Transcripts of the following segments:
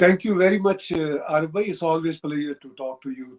Thank you very much, Arif bhai. It's always pleasure to talk to you,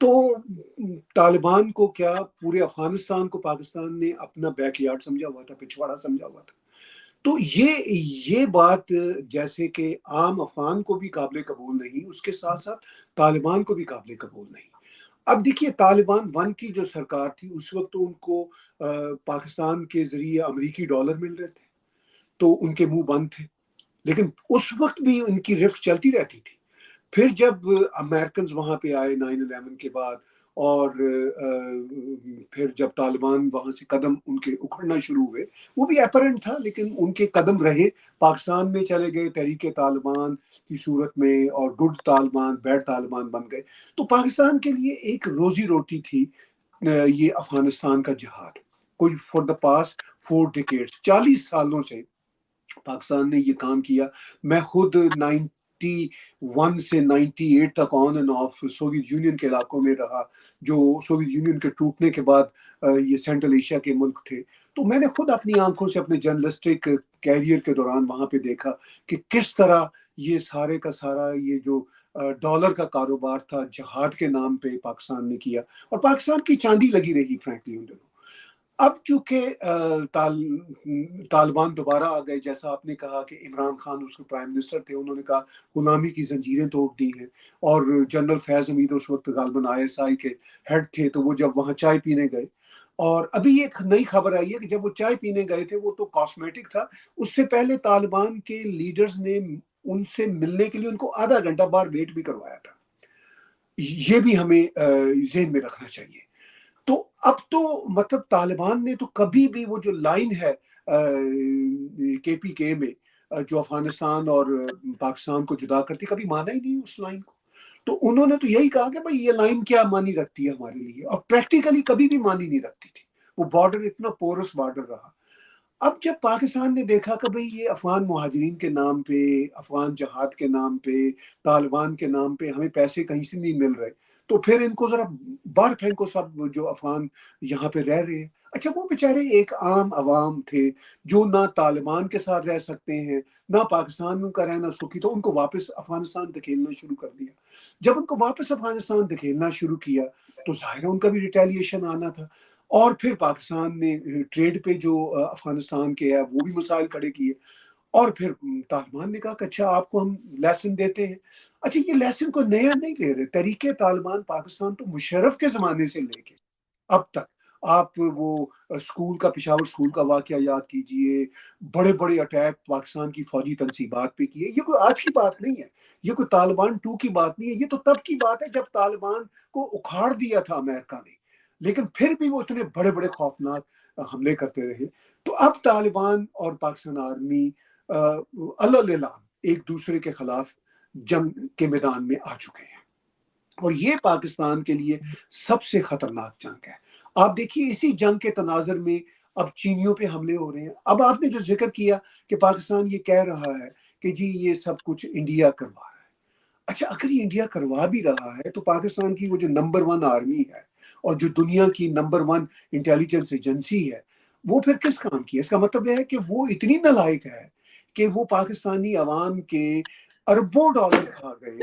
تو طالبان کو کیا پورے افغانستان کو پاکستان نے اپنا بیک یارڈ سمجھا ہوا تھا، پچھواڑا سمجھا ہوا تھا. تو یہ بات جیسے کہ عام افغان کو بھی قابل قبول نہیں، اس کے ساتھ ساتھ طالبان کو بھی قابل قبول نہیں. اب دیکھیے طالبان ون کی جو سرکار تھی اس وقت تو ان کو پاکستان کے ذریعے امریکی ڈالر مل رہے تھے تو ان کے منہ بند تھے، لیکن اس وقت بھی ان کی رفت چلتی رہتی تھی. پھر جب امریکنز وہاں پہ آئے 9/11 کے بعد، اور پھر جب طالبان وہاں سے قدم ان کے اکھڑنا شروع ہوئے، وہ بھی اپرنٹ تھا لیکن ان کے قدم رہے، پاکستان میں چلے گئے تحریک طالبان کی صورت میں، اور گڈ طالبان بیڈ طالبان بن گئے. تو پاکستان کے لیے ایک روزی روٹی تھی یہ افغانستان کا جہاد. کوئی فار دا پاسٹ 4 decades 40 سالوں سے پاکستان نے یہ کام کیا. میں خود 91 سے 98 تک on and of Soviet union کے علاقوں میں رہا، جو سوویت یونین کے ٹوٹنے کے بعد یہ سینٹرل ایشیا کے ملک تھے. تو میں نے خود اپنی آنکھوں سے اپنے جرنلسٹک کیریئر کے دوران وہاں پہ دیکھا کہ کس طرح یہ سارے کا سارا یہ جو ڈالر کا کاروبار تھا جہاد کے نام پہ پاکستان نے کیا، اور پاکستان کی چاندی لگی رہی فرینکلی ان دنوں. اب چونکہ طالبان دوبارہ آ گئے، جیسا آپ نے کہا کہ عمران خان اس کے پرائم منسٹر تھے، انہوں نے کہا غلامی کی زنجیریں توڑ دی ہیں، اور جنرل فیض حمید اس وقت غالباً ISI کے ہیڈ تھے، تو وہ جب وہاں چائے پینے گئے، اور ابھی ایک نئی خبر آئی ہے کہ جب وہ چائے پینے گئے تھے وہ تو کاسمیٹک تھا، اس سے پہلے طالبان کے لیڈرز نے ان سے ملنے کے لیے ان کو آدھا گھنٹہ باہر ویٹ بھی کروایا تھا. یہ بھی ہمیں ذہن میں رکھنا چاہیے. تو اب تو مطلب طالبان نے تو کبھی بھی وہ جو لائن ہے KPK میں جو افغانستان اور پاکستان کو جدا کرتی، کبھی مانا ہی نہیں اس لائن کو. تو انہوں نے تو یہی کہا کہ بھائی یہ لائن کیا مانی رکھتی ہے ہمارے لیے، اور پریکٹیکلی کبھی بھی مانی نہیں رکھتی تھی. وہ بارڈر اتنا پورس بارڈر رہا. اب جب پاکستان نے دیکھا کہ بھئی یہ افغان مہاجرین کے نام پہ، افغان جہاد کے نام پہ، طالبان کے نام پہ ہمیں پیسے کہیں سے نہیں مل رہے، تو پھر ان کو ذرا باہر پھینکو سب جو افغان یہاں پہ رہ رہے ہیں. اچھا وہ بیچارے ایک عام عوام تھے جو نہ طالبان کے ساتھ رہ سکتے ہیں نہ پاکستان میں ان کا رہنا سکھی، تو ان کو واپس افغانستان دھکیلنا شروع کر دیا. جب ان کو واپس افغانستان دھکیلنا شروع کیا تو ظاہر ہے ان کا بھی ریٹیلیشن آنا تھا. اور پھر پاکستان نے ٹریڈ پہ جو افغانستان کے ہے وہ بھی مسائل کھڑے کیے، اور پھر طالبان نے کہا کہ اچھا آپ کو ہم لیسن دیتے ہیں. اچھا یہ لیسن کو نیا نہیں لے رہے، طریقے طالبان پاکستان تو مشرف کے زمانے سے لے کے اب تک. آپ وہ اسکول کا، پشاور اسکول کا واقعہ یاد کیجئے، بڑے بڑے اٹیک پاکستان کی فوجی تنصیبات پہ کیے. یہ کوئی آج کی بات نہیں ہے، یہ کوئی طالبان 2 کی بات نہیں ہے، یہ تو تب کی بات ہے جب طالبان کو اکھاڑ دیا تھا امریکہ نے، لیکن پھر بھی وہ اتنے بڑے بڑے خوفناک حملے کرتے رہے. تو اب طالبان اور پاکستان آرمی اللہ ایک دوسرے کے خلاف جنگ کے میدان میں آ چکے ہیں، اور یہ پاکستان کے لیے سب سے خطرناک جنگ ہے. آپ دیکھیے اسی جنگ کے تناظر میں اب چینیوں پہ حملے ہو رہے ہیں. اب آپ نے جو ذکر کیا کہ پاکستان یہ کہہ رہا ہے کہ جی یہ سب کچھ انڈیا کروا رہا ہے. اچھا اگر یہ انڈیا کروا بھی رہا ہے تو پاکستان کی وہ جو نمبر 1 آرمی ہے اور جو دنیا کی نمبر 1 انٹیلیجنس ایجنسی ہے، وہ پھر کس کام کی ہے؟ اس کا مطلب یہ ہے کہ وہ اتنی نالائق ہے کہ وہ پاکستانی عوام کے اربوں ڈالر کھا گئے،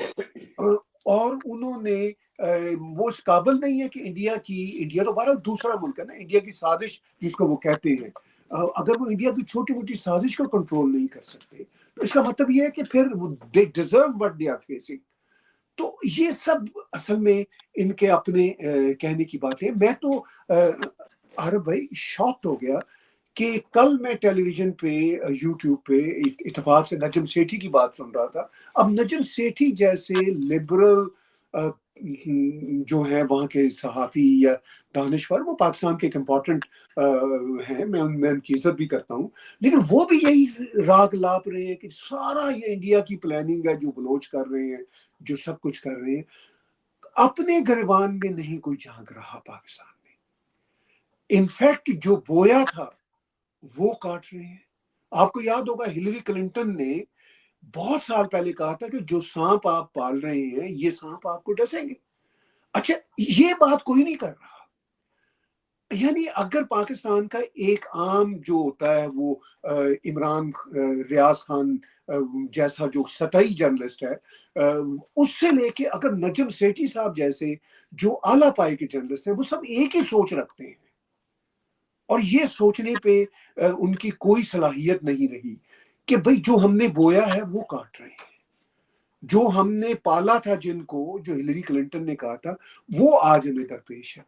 اور انہوں نے وہ اس قابل نہیں ہے کہ انڈیا تو بہرحال دوسرا ملک ہے نا، انڈیا کی سازش جس کو وہ کہتے ہیں، اگر وہ انڈیا کی چھوٹی موٹی سازش کو کنٹرول نہیں کر سکتے تو اس کا مطلب یہ ہے کہ پھر they deserve what they are facing. تو یہ سب اصل میں ان کے اپنے کہنے کی بات ہے. میں تو عارف بھائی شاکڈ ہو گیا کہ کل میں ٹیلی ویژن پہ یوٹیوب پہ اتفاق سے نجم سیٹھی کی بات سن رہا تھا. اب نجم سیٹھی جیسے لبرل جو ہیں وہاں کے صحافی یا دانشور، وہ پاکستان کے ایک امپورٹنٹ ہیں، میں ان کی عزت بھی کرتا ہوں، لیکن وہ بھی یہی راگ لاپ رہے ہیں کہ سارا یہ انڈیا کی پلاننگ ہے، جو بلوچ کر رہے ہیں، جو سب کچھ کر رہے ہیں. اپنے گریبان میں نہیں کوئی جھانک رہا پاکستان میں. انفیکٹ جو بویا تھا وہ کاٹ رہے ہیں. آپ کو یاد ہوگا ہلری کلنٹن نے بہت سال پہلے کہا تھا کہ جو سانپ آپ پال رہے ہیں یہ سانپ آپ کو ڈسیں گے. اچھا یہ بات کوئی نہیں کر رہا. یعنی اگر پاکستان کا ایک عام جو ہوتا ہے وہ عمران ریاض خان جیسا جو سطحی جرنلسٹ ہے، اس سے لے کے اگر نجم سیٹھی صاحب جیسے جو اعلیٰ پائے کے جرنلسٹ ہیں، وہ سب ایک ہی سوچ رکھتے ہیں، اور یہ سوچنے پہ ان کی کوئی صلاحیت نہیں رہی کہ بھئی جو ہم نے بویا ہے وہ کاٹ رہے ہیں، جو ہم نے پالا تھا، جن کو جو ہلری کلنٹن نے کہا تھا، وہ آج ہمیں درپیش ہے۔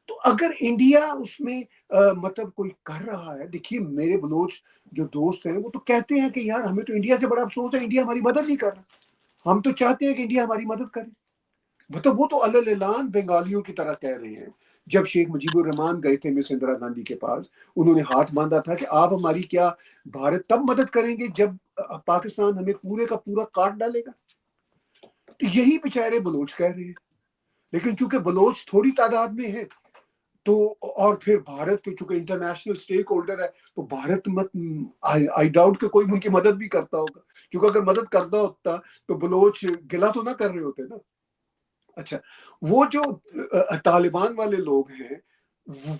تو اگر انڈیا اس میں مطلب کوئی کر رہا ہے، دیکھیے میرے بلوچ جو دوست ہیں وہ تو کہتے ہیں کہ یار ہمیں تو انڈیا سے بڑا افسوس ہے، انڈیا ہماری مدد نہیں کر رہا، ہم تو چاہتے ہیں کہ انڈیا ہماری مدد کرے۔ مطلب وہ تو اعلان بنگالیوں کی طرح کہہ رہے ہیں۔ جب شیخ مجیب الرحمان گئے تھے مس اندرا گاندھی کے پاس، انہوں نے ہاتھ باندھا تھا کہ آپ ہماری کیا بھارت تب مدد کریں گے جب پاکستان ہمیں پورے کا پورا کاٹ ڈالے گا۔ تو یہی بیچارے بلوچ کہہ رہے ہیں، لیکن چونکہ بلوچ تھوڑی تعداد میں ہے تو، اور پھر بھارت تو چونکہ انٹرنیشنل سٹیک ہولڈر ہے، تو بھارت آئی ڈاؤٹ کہ کوئی ان کی مدد بھی کرتا ہوگا، کیونکہ اگر مدد کرتا ہوتا تو بلوچ گلا تو نہ کر رہے ہوتے نا۔ اچھا، وہ جو طالبان والے لوگ ہیں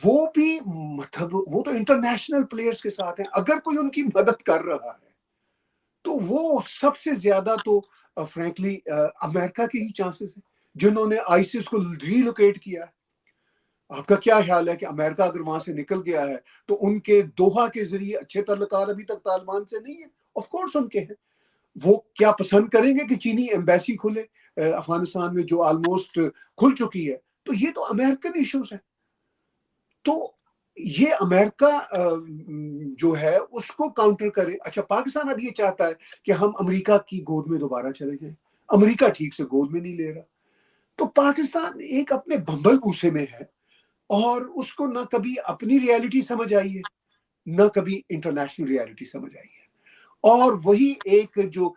وہ بھی مطلب وہ تو انٹرنیشنل پلیئرز کے ساتھ ہیں، اگر کوئی ان کی مدد کر رہا ہے تو وہ سب سے زیادہ تو فرینکلی امریکہ کے ہی چانسز ہیں، جنہوں نے آئیسس کو ری لوکیٹ کیا ہے۔ آپ کا کیا خیال ہے کہ امریکہ اگر وہاں سے نکل گیا ہے تو ان کے دوحہ کے ذریعے اچھے تعلقات ابھی تک طالبان سے نہیں ہیں؟ آف کورس ان کے ہیں۔ وہ کیا پسند کریں گے کہ چینی ایمبیسی کھلے افغانستان میں، جو آلموسٹ کھل چکی ہے؟ تو یہ تو امریکن ایشوز ہیں۔ تو یہ امریکہ جو ہے اس کو کاؤنٹر کرے۔ اچھا، پاکستان اب یہ چاہتا ہے کہ ہم امریکہ کی گود میں دوبارہ چلے جائیں، امریکہ ٹھیک سے گود میں نہیں لے رہا۔ تو پاکستان ایک اپنے بھمبل بھوسے میں ہے، اور اس کو نہ کبھی اپنی ریالٹی سمجھ آئی ہے، نہ کبھی انٹرنیشنل ریالٹی سمجھ آئی ہے۔ اور وہی ایک جو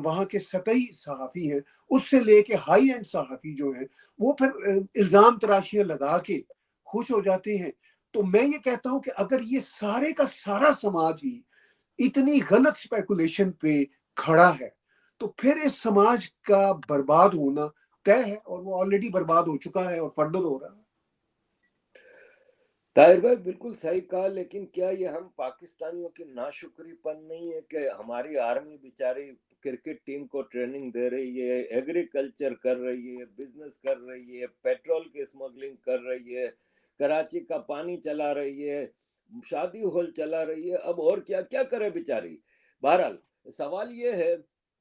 وہاں کے سطحی صحافی ہیں، اس سے لے کے ہائی اینڈ صحافی جو ہیں، وہ پھر الزام تراشیاں لگا کے خوش ہو جاتے ہیں۔ تو میں یہ کہتا ہوں کہ اگر یہ سارے کا سارا سماج ہی اتنی غلط سپیکولیشن پہ کھڑا ہے تو پھر اس سماج کا برباد ہونا طے ہے، اور وہ آلریڈی برباد ہو چکا ہے اور فردل ہو رہا ہے۔ طاہر بھائی بالکل صحیح کہا، لیکن کیا یہ ہم پاکستانیوں کی ناشکری پن نہیں ہے کہ ہماری آرمی بیچاری کرکٹ ٹیم کو ٹریننگ دے رہی ہے، ایگریکلچر کر رہی ہے، بزنس کر رہی ہے، پیٹرول کی اسمگلنگ کر رہی ہے، کراچی کا پانی چلا رہی ہے، شادی ہال چلا رہی ہے، اب اور کیا کیا کرے بیچاری۔ بہرحال سوال یہ ہے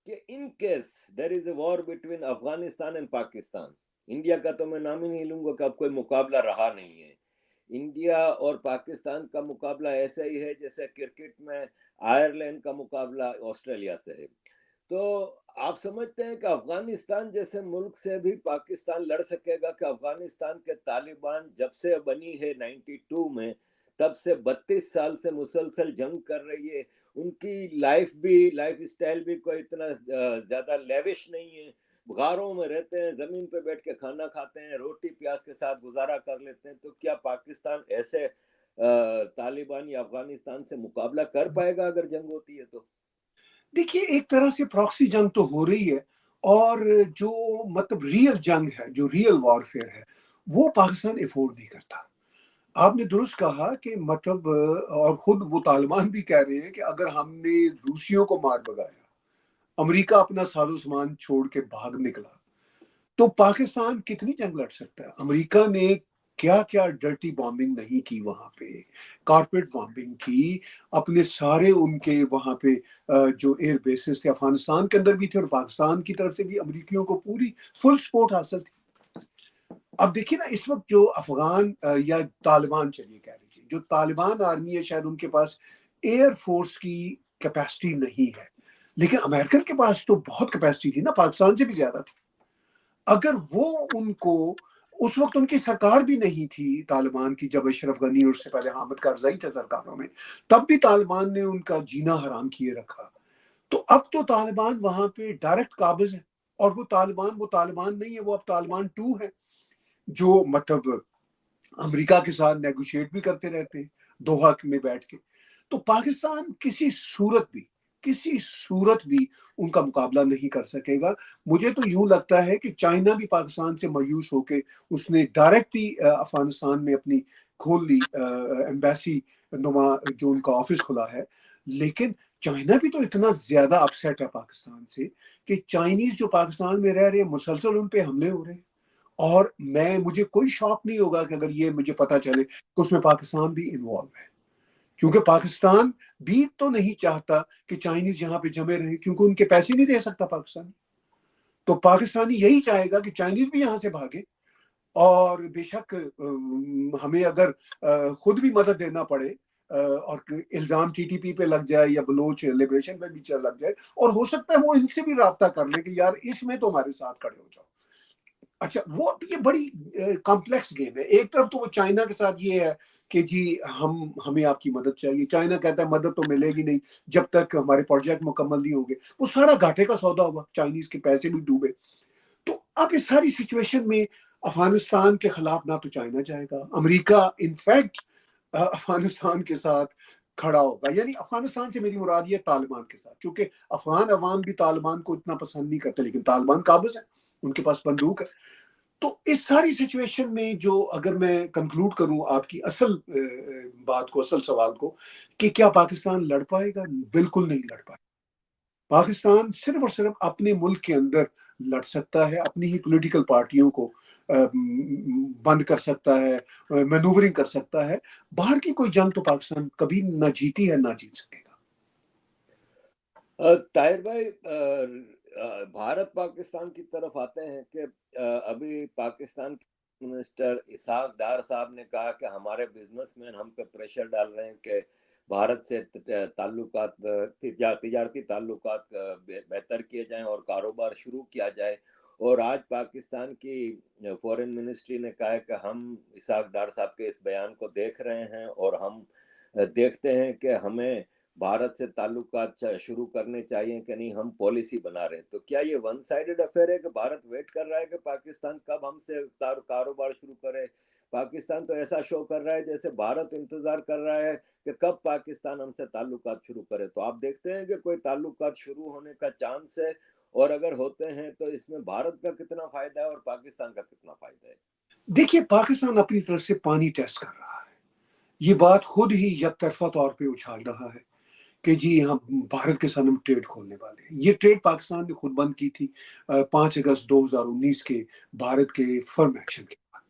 کہ in case there is a war between Afghanistan and Pakistan, India کا تو میں نام ہی نہیں لوں گا کہ اب کوئی مقابلہ رہا نہیں ہے، انڈیا اور پاکستان کا مقابلہ ایسا ہی ہے جیسے کرکٹ میں آئرلینڈ کا مقابلہ آسٹریلیا سے ہے۔ تو آپ سمجھتے ہیں کہ افغانستان جیسے ملک سے بھی پاکستان لڑ سکے گا؟ کہ افغانستان کے طالبان جب سے بنی ہے 92 میں، تب سے 32 سال سے مسلسل جنگ کر رہی ہے، ان کی لائف اسٹائل بھی کوئی اتنا زیادہ لیوش نہیں ہے، غاروں میں رہتے ہیں، زمین پہ بیٹھ کے کھانا کھاتے ہیں، روٹی پیاز کے ساتھ گزارا کر لیتے ہیں، تو کیا پاکستان ایسے طالبان یا افغانستان سے مقابلہ کر پائے گا اگر جنگ ہوتی ہے تو؟ دیکھیے ایک طرح سے پراکسی جنگ تو ہو رہی ہے، اور جو مطلب ریئل جنگ ہے، جو ریئل وارفیئر ہے، وہ پاکستان افورڈ نہیں کرتا۔ آپ نے درست کہا کہ مطلب اور خود وہ طالبان بھی کہہ رہے ہیں کہ اگر ہم نے روسیوں کو مار بگایا، امریکہ اپنا ساز و سامان چھوڑ کے بھاگ نکلا، تو پاکستان کتنی جنگ لڑ سکتا ہے؟ امریکہ نے کیا کیا ڈرٹی بامبنگ نہیں کی وہاں پہ، کارپیٹ بامبنگ کی، اپنے سارے ان کے وہاں پہ جو ایئر بیسز تھے افغانستان کے اندر بھی تھے اور پاکستان کی طرف سے بھی امریکیوں کو پوری فل سپورٹ حاصل تھی۔ اب دیکھیے نا، اس وقت جو افغان یا طالبان چلیے کہہ لیجیے، جو طالبان آرمی ہے، شاید ان کے پاس ایئر فورس کی کیپیسٹی نہیں ہے، لیکن امریکن کے پاس تو بہت کیپیسٹی تھی نا، پاکستان سے بھی زیادہ تھی۔ اگر وہ ان کو، اس وقت ان کی سرکار بھی نہیں تھی طالبان کی، جب اشرف غنی اور اس سے پہلے حامد کرزئی تھے سرکاروں میں، تب بھی طالبان نے ان کا جینا حرام کیے رکھا۔ تو اب تو طالبان وہاں پہ ڈائریکٹ قابض ہے، اور وہ طالبان نہیں ہے، وہ اب طالبان 2 ہے، جو مطلب امریکہ کے ساتھ نیگوشیٹ بھی کرتے رہتے ہیں دوحہ میں بیٹھ کے۔ تو پاکستان کسی صورت بھی ان کا مقابلہ نہیں کر سکے گا۔ مجھے تو یوں لگتا ہے کہ چائنا بھی پاکستان سے مایوس ہو کے اس نے ڈائریکٹلی افغانستان میں اپنی کھول لی ایمبیسی نما جو ان کا آفس کھلا ہے. لیکن چائنا بھی تو اتنا زیادہ اپسیٹ ہے پاکستان سے کہ چائنیز جو پاکستان میں رہ رہے ہیں مسلسل ان پہ حملے ہو رہے ہیں. اور مجھے کوئی شوق نہیں ہوگا کہ اگر یہ مجھے پتا چلے کہ اس میں پاکستان بھی انوالو ہے، کیونکہ پاکستان بھی تو نہیں چاہتا کہ چائنیز یہاں پہ جمے رہے، کیونکہ ان کے پیسے نہیں دے سکتا پاکستان. تو پاکستانی یہی چاہے گا کہ چائنیز بھی یہاں سے بھاگے، اور بے شک ہمیں اگر خود بھی مدد دینا پڑے اور الزام ٹی ٹی پی پہ لگ جائے یا بلوچ لبریشن پہ بھی لگ جائے، اور ہو سکتا ہے وہ ان سے بھی رابطہ کر لے کہ یار اس میں تو ہمارے ساتھ کھڑے ہو جاؤ. اچھا وہ یہ بڑی کمپلیکس گیم ہے. ایک طرف تو وہ چائنا کے ساتھ یہ ہے کہ جی ہمیں آپ کی مدد چاہیے. چائنا کہتا ہے مدد تو ملے گی نہیں جب تک ہمارے پروجیکٹ مکمل نہیں ہوں گے. وہ سارا گھاٹے کا سودا ہوا، چائنیز کے پیسے بھی ڈوبے. تو اب اس ساری سچویشن میں افغانستان کے خلاف نہ تو چائنا جائے گا، امریکہ انفیکٹ افغانستان کے ساتھ کھڑا ہوگا. یعنی افغانستان سے میری مراد یہ طالبان کے ساتھ، چونکہ افغان عوام بھی طالبان کو اتنا پسند نہیں کرتے، لیکن طالبان قابض ہے، ان کے پاس بندوق ہے. تو اس ساری سچویشن میں جو اگر میں کنکلوڈ کروں آپ کی اصل بات کو، اصل سوال کو، کہ کیا پاکستان لڑ پائے گا؟ بالکل نہیں لڑ پائے. پاکستان صرف اور صرف اپنے ملک کے اندر لڑ سکتا ہے، اپنی ہی پولیٹیکل پارٹیوں کو بند کر سکتا ہے، مینوورنگ کر سکتا ہے. باہر کی کوئی جنگ تو پاکستان کبھی نہ جیتی ہے نہ جیت سکے گا. طاہر بھائی، بھارت پاکستان کی طرف آتے ہیں کہ ابھی پاکستان کے منسٹر اسحاق ڈار صاحب نے کہا کہ ہمارے بزنس مین ہم پہ پریشر ڈال رہے ہیں کہ بھارت سے تعلقات، تجارتی تعلقات بہتر کیے جائیں اور کاروبار شروع کیا جائے. اور آج پاکستان کی فورن منسٹری نے کہا ہے کہ ہم اسحاق ڈار صاحب کے اس بیان کو دیکھ رہے ہیں اور ہم دیکھتے ہیں کہ ہمیں بھارت سے تعلقات شروع کرنے چاہیے کہ نہیں، ہم پالیسی بنا رہے ہیں. تو کیا یہ ون سائیڈڈ افیئر ہے کہ بھارت ویٹ کر رہا ہے کہ پاکستان کب ہم سے کاروبار شروع کرے؟ پاکستان تو ایسا شو کر رہا ہے جیسے بھارت انتظار کر رہا ہے کہ کب پاکستان ہم سے تعلقات شروع کرے. تو آپ دیکھتے ہیں کہ کوئی تعلقات شروع ہونے کا چانس ہے؟ اور اگر ہوتے ہیں تو اس میں بھارت کا کتنا فائدہ ہے اور پاکستان کا کتنا فائدہ ہے؟ دیکھیے پاکستان اپنی طرف سے پانی ٹیسٹ کر رہا ہے. یہ بات خود ہی یک طرفہ طور پہ اچھال رہا ہے کہ جی ہم بھارت کے ساتھ ہم ٹریڈ کھولنے والے ہیں. یہ ٹریڈ پاکستان نے خود بند کی تھی 5 اگست 2019 کے بھارت کے فرم ایکشن کے بعد.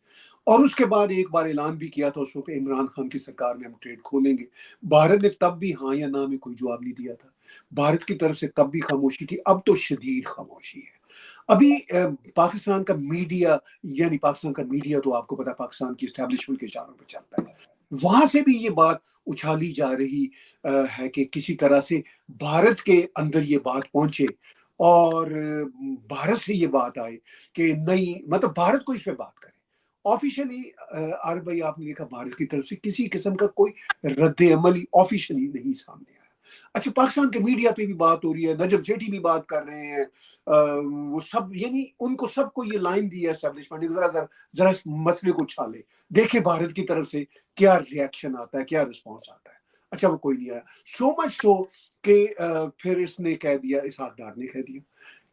اور اس کے بعد ایک بار اعلان بھی کیا تھا اس وقت عمران خان کی سرکار میں ہم ٹریڈ کھولیں گے. بھارت نے تب بھی ہاں یا نہ میں کوئی جواب نہیں دیا تھا. بھارت کی طرف سے تب بھی خاموشی تھی، اب تو شدید خاموشی ہے. ابھی پاکستان کا میڈیا، یعنی پاکستان کا میڈیا تو آپ کو پتا پاکستان کی اسٹیبلشمنٹ کے اشاروں پہ چلتا ہے، وہاں سے بھی یہ بات اچھالی جا رہی ہے کہ کسی طرح سے بھارت کے اندر یہ بات پہنچے اور بھارت سے یہ بات آئے کہ نہیں، مطلب بھارت کو اس پہ بات کرے. آفیشلی عارف بھائی آپ نے دیکھا بھارت کی طرف سے کسی قسم کا کوئی رد عمل آفیشلی نہیں سامنے آیا. اچھا پاکستان کے میڈیا پہ بھی بات ہو رہی ہے، نجم سیٹھی بھی بات کر رہے ہیں، وہ سب یعنی ان کو سب کو یہ لائن دی ہے اسٹیبلشمنٹ، ذرا اس مسئلے کو چھالے، دیکھیں بھارت کی طرف سے کیا ریئیکشن آتا ہے، کیا رسپانس آتا ہے. اچھا وہ کوئی نہیں آیا. سو مچ سو کہ پھر اس نے کہہ دیا، اسحاق ڈار نے کہہ دیا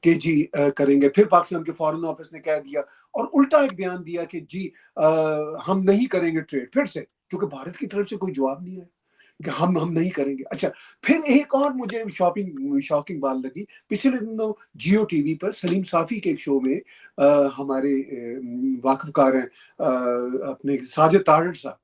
کہ جی کریں گے. پھر پاکستان کے فارن آفس نے کہہ دیا اور الٹا ایک بیان دیا کہ جی ہم نہیں کریں گے ٹریڈ پھر سے، کیونکہ بھارت کی طرف سے کوئی جواب نہیں آیا کہ ہم نہیں کریں گے. اچھا پھر ایک اور مجھے شاکنگ بات لگی، پچھلے دنوں جیو ٹی وی پر سلیم صافی کے ایک شو میں ہمارے واقف کار ہیں اپنے ساجد تارڑ صاحب،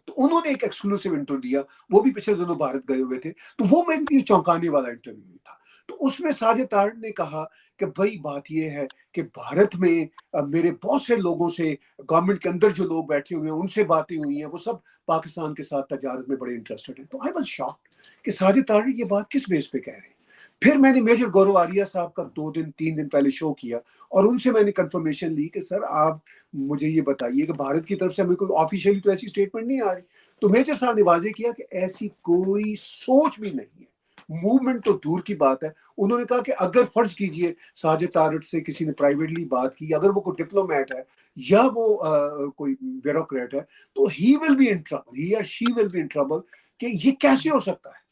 تو انہوں نے ایک ایکسکلوسیو انٹرویو دیا. وہ بھی پچھلے دنوں بھارت گئے ہوئے تھے، تو وہ میرے لیے چونکانے والا انٹرویو تھا. تو اس میں ساجد تارڑ نے کہا کہ بھائی بات یہ ہے کہ بھارت میں میرے بہت سے لوگوں سے، گورنمنٹ کے اندر جو لوگ بیٹھے ہوئے ہیں ان سے باتیں ہوئی ہیں، وہ سب پاکستان کے ساتھ تجارت میں بڑے انٹرسٹڈ ہیں. تو آئی واز شاکڈ کہ ساجد تارڑ یہ بات کس بیس پہ کہہ رہے ہیں. پھر میں نے میجر گورو آریہ صاحب کا 2 دن پہلے شو کیا اور ان سے میں نے کنفرمیشن لی کہ سر آپ مجھے یہ بتائیے کہ بھارت کی طرف سے ہمیں کوئی آفیشیلی تو ایسی اسٹیٹمنٹ نہیں آ رہی. تو میجر صاحب نے واضح کیا کہ ایسی کوئی سوچ بھی نہیں ہے، موومنٹ تو دور کی بات ہے. انہوں نے کہا کہ اگر فرض کیجئے ساجد تارڑ سے کسی نے پرائیویٹلی بات کی، اگر وہ کوئی ڈپلومیٹ ہے یا وہ کوئی بیوروکریٹ ہے، تو ہی ول بی ان ٹربل، ہی اور شی ول بی ان ٹربل کہ یہ کیسے ہو سکتا ہے.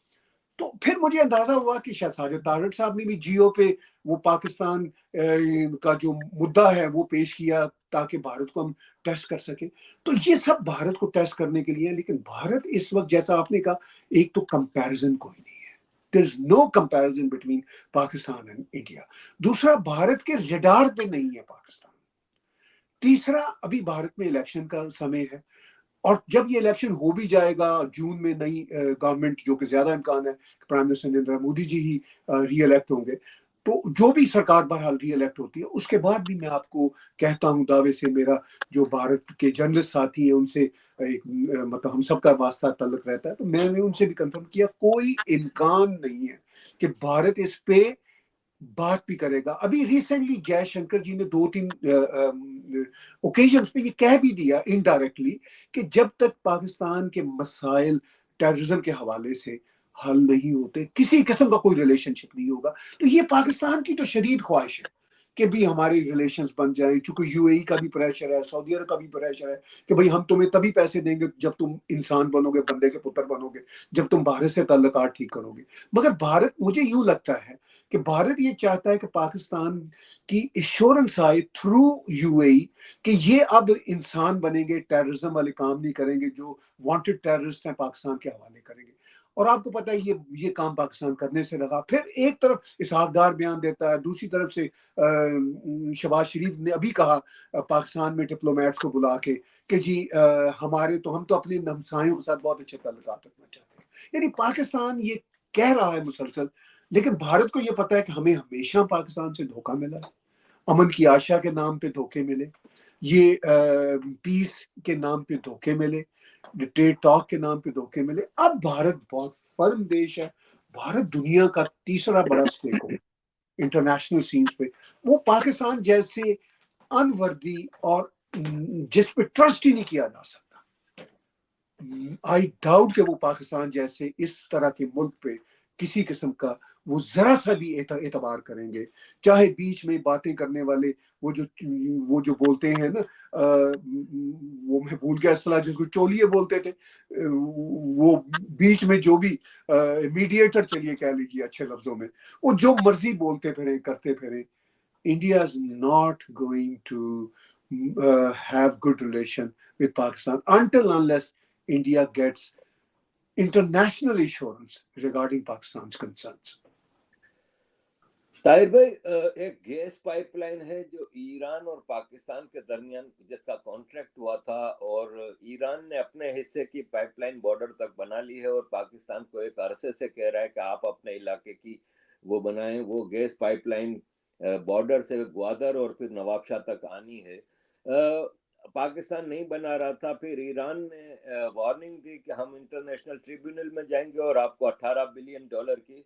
تو پھر مجھے اندازہ ہوا کہ شہزاد طارق صاحب نے بھی جیو پہ وہ پاکستان کا جو مدعا ہے وہ پیش کیا تاکہ بھارت کو ہم ٹیسٹ کر سکیں. تو یہ سب بھارت کو ٹیسٹ کرنے کے لیے ہے. لیکن بھارت اس وقت جیسا آپ نے کہا ایک تو کمپیرزن کوئی نہیں ہے. There is no comparison between Pakistan and India. دوسرا بھارت کے ریڈار پہ نہیں ہے پاکستان. تیسرا ابھی بھارت میں الیکشن کا سمے ہے اور جب یہ الیکشن ہو بھی جائے گا جون میں نئی گورنمنٹ جو کہ زیادہ امکان ہے کہ پرائم منسٹر نریندر مودی جی ہی ری الیکٹ ہوں گے. تو جو بھی سرکار بہرحال ری الیکٹ ہوتی ہے اس کے بعد بھی میں آپ کو کہتا ہوں دعوے سے میرا جو بھارت کے جرنلسٹ ساتھی ہیں ان سے ایک مطلب ہم سب کا واسطہ تعلق رہتا ہے. تو میں نے ان سے بھی کنفرم کیا کوئی امکان نہیں ہے کہ بھارت اس پہ بات بھی کرے گا. ابھی ریسنٹلی جے شنکر جی نے 2-3 اوکیزنس پہ یہ کہہ بھی دیا انڈائریکٹلی کہ جب تک پاکستان کے مسائل ٹیررزم کے حوالے سے حل نہیں ہوتے کسی قسم کا کوئی ریلیشن شپ نہیں ہوگا. تو یہ پاکستان کی تو شدید خواہش ہے کہ بھی ہماری ریلیشنز بن جائیں. چونکہ یو اے ای کا بھی پریشر ہے, سعودی عرب کا بھی پریشر ہے کہ بھئی ہم تمہیں تبھی پیسے دیں گے جب تم انسان بنو گے, بندے کے پتر بنو گے, جب تم بھارت سے تعلقات ٹھیک کرو گے. مگر بھارت, مجھے یوں لگتا ہے کہ بھارت یہ چاہتا ہے کہ پاکستان کی ایشورنس آئے تھرو یو اے ای کہ یہ اب انسان بنیں گے, ٹیررزم والے کام نہیں کریں گے, جو وانٹڈ ٹیررسٹ ہیں پاکستان کے حوالے کریں گے. اور آپ کو پتہ ہے یہ کام پاکستان کرنے سے لگا. پھر ایک طرف اسحاق ڈار بیان دیتا ہے, دوسری طرف سے شہباز شریف نے ابھی کہا پاکستان میں ڈپلومیٹس کو بلا کے کہ جی ہم تو اپنے ہمسایوں کے ساتھ بہت اچھے تعلقات رکھنا چاہتے ہیں. یعنی پاکستان یہ کہہ رہا ہے مسلسل, لیکن بھارت کو یہ پتا ہے کہ ہمیں ہمیشہ پاکستان سے دھوکہ ملا ہے. امن کی آشا کے نام پہ دھوکے ملے, یہ پیس کے نام پہ دھوکے ملے, ٹریڈ ٹاک کے نام پہ دھوکے ملے. اب بھارت بہت فرم دیش ہے. بھارت دنیا کا تیسرا بڑا اسٹیک ہولڈر انٹرنیشنل سینز پہ. وہ پاکستان جیسے انوردی اور جس پہ ٹرسٹ ہی نہیں کیا جا سکتا, آئی ڈاؤٹ کہ وہ پاکستان جیسے اس طرح کے ملک پہ کسی قسم کا وہ ذرا سا بھی اعتبار کریں گے. چاہے بیچ میں باتیں کرنے والے وہ جو بولتے ہیں نا, وہ میں بھول گیا اصطلاح جس کو چولیے بولتے تھے, وہ بیچ میں جو بھی میڈیٹر چلیے کہہ لیجیے اچھے لفظوں میں, وہ جو مرضی بولتے پھریں کرتے پھریں. India is not going to have good relation with Pakistan until unless India gets international assurance regarding Pakistan's concerns. Tahir بھائی, ایک گیس پائپ لائن ہے جو ایران اور پاکستان کے درمیان جس کا کانٹریکٹ ہوا تھا, اور ایران نے اپنے حصے کی پائپ لائن بارڈر تک بنا لی ہے اور پاکستان کو ایک عرصے سے کہہ رہا ہے کہ آپ اپنے علاقے کی وہ بنائیں. وہ گیس پائپ لائن بارڈر سے گوادر اور پھر نواب شاہ تک آنی ہے. پاکستان نہیں بنا رہا تھا, پھر ایران نے وارننگ دی کہ ہم انٹرنیشنل ٹریبیونل میں جائیں گے اور آپ کو $18 بلین کی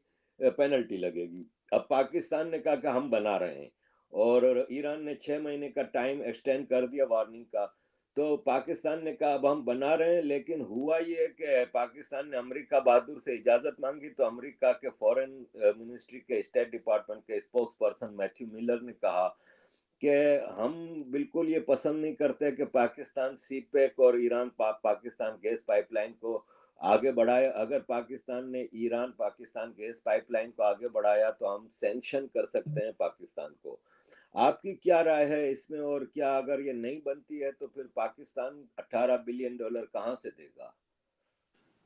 پینلٹی لگے گی. اب پاکستان نے کہا کہ ہم بنا رہے ہیں, اور ایران نے 6 مہینے کا ٹائم ایکسٹینڈ کر دیا وارننگ کا. تو پاکستان نے کہا اب ہم بنا رہے ہیں, لیکن ہوا یہ کہ پاکستان نے امریکہ بہادر سے اجازت مانگی. تو امریکہ کے فورن منسٹری کے اسٹیٹ ڈپارٹمنٹ کے اسپوکس پرسن میتھیو ملر نے کہا کہ ہم بالکل یہ پسند نہیں کرتے کہ پاکستان سی پیک اور Iran Pakistan gas pipeline کو آگے بڑھائے. اگر پاکستان نے Iran Pakistan gas pipeline کو آگے بڑھایا تو ہم سینکشن کر سکتے ہیں پاکستان کو. آپ کی کیا رائے ہے اس میں, اور کیا اگر یہ نہیں بنتی ہے تو پھر پاکستان $18 بلین کہاں سے دے گا؟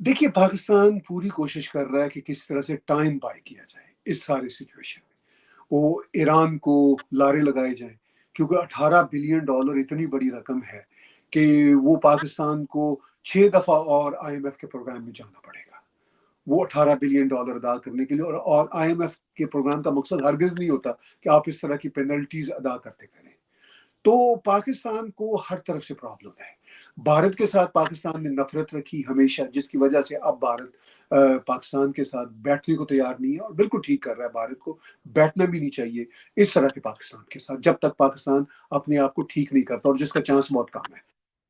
دیکھیے پاکستان پوری کوشش کر رہا ہے کہ کس طرح سے ٹائم بائی کیا جائے اس ساری سچویشن میں. وہ ایران کو لارے لگائے جائیں, کیونکہ $18 بلین اتنی بڑی رقم ہے کہ وہ پاکستان کو 6 دفعہ اور آئی ایم ایف کے پروگرام میں جانا پڑے گا وہ $18 بلین ادا کرنے کے لیے. اور آئی ایم ایف کے پروگرام کا مقصد ہرگز نہیں ہوتا کہ آپ اس طرح کی پینلٹیز ادا کرتے کریں. تو پاکستان کو ہر طرف سے پرابلم ہے. بھارت کے ساتھ پاکستان نے نفرت رکھی ہمیشہ, جس کی وجہ سے اب بھارت پاکستان کے ساتھ بیٹھنے کو تیار نہیں ہے, اور بالکل ٹھیک کر رہا ہے. بھارت کو بیٹھنا بھی نہیں چاہیے اس طرح کے پاکستان کے ساتھ جب تک پاکستان اپنے آپ کو ٹھیک نہیں کرتا, اور جس کا چانس بہت کم ہے.